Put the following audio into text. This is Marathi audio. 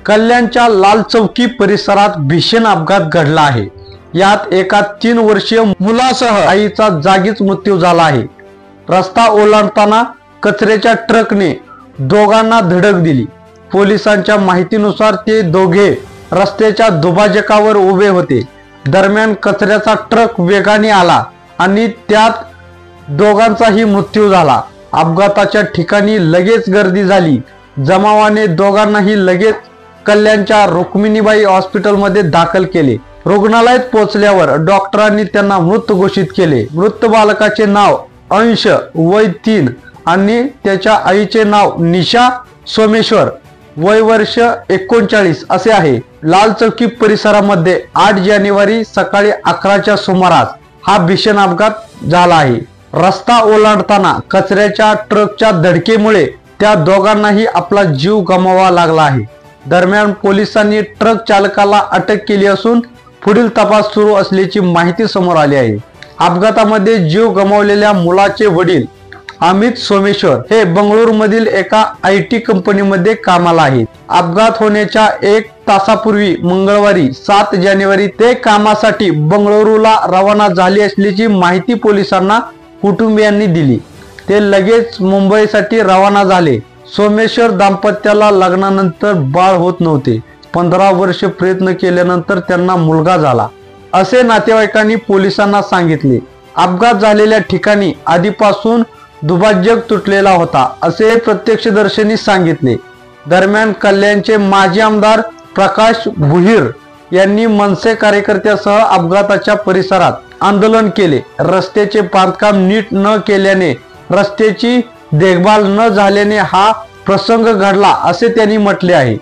कल्याणच्या लाल चौकी परिसरात भीषण अपघात घडला आहे। यात एका 3 वर्षीय मुलासह आईचा जागीच मृत्यू झाला आहे। रस्ता ओलांडताना कचऱ्याच्या ट्रकने दोघांना धडक दिली। पोलिसांच्या माहितीनुसार ते दोघे रस्त्याच्या दुभाजकावर उभे होते। दरम्यान कचऱ्याचा ट्रक वेगाने आला आणि त्यात दोघांचाही मृत्यू झाला। अपघाताच्या ठिकाणी लगेच गर्दी झाली। जमावाने दोघांनाही लगेच कल्याणच्या रुक्मिणीबाई हॉस्पिटलमध्ये दाखल केले। रुग्णालयात पोहोचल्यावर डॉक्टरांनी त्यांना मृत घोषित केले। मृत बालकाचे नाव अंश वय 3 आणि त्याच्या आईचे नाव निशा सोमेश्वर वय वर्ष 39 असे आहे। लाल चौकी परिसरामध्ये 8 जानेवारी सकाळी 11च्या सुमारास हा भीषण अपघात झाला आहे। रस्ता ओलांडताना कचऱ्याच्या ट्रकच्या धडकेमुळे त्या दोघांनाही आपला जीव गमवावा लागला आहे। दरम्यान पोलिसांनी ट्रक चालकाला अटक केली असून पुढील तपास सुरू असल्याची माहिती समोर आली आहे। अपघातामध्ये जीव गमावलेल्या मुलाचे वडील अमित सोमेश्वर हे बंगळुरूमधील एका IT कंपनीमध्ये कामाला आहेत। अपघात होण्याच्या 1 तासापूर्वी मंगळवारी 7 जानेवारी ते कामासाठी बंगळुरूला रवाना झाले असल्याची माहिती पोलिसांना कुटुंबियांनी दिली। ते लगेच मुंबईसाठी रवाना झाले। सोमेश्वर दाम्पत्याला लग्नानंतर बाळ होत नव्हते। 15 वर्ष प्रयत्न केल्यानंतर त्यांना मुलगा झाला असे नातेवाईकांनी पोलिसांना सांगितले। अपघात झालेल्या ठिकाणी आधीपासून दुभाजक तुटलेला होता असे प्रत्यक्षदर्शींनी सांगितले। दरम्यान कल्याणचे माजी आमदार प्रकाश भुईर यांनी मनसे कार्यकर्त्यासह अपघाताच्या परिसरात आंदोलन केले। रस्त्याचे बांधकाम नीट न केल्याने रस्त्याची देखभाल न झाल्याने हा प्रसंग घडला असे त्यांनी म्हटले आहे।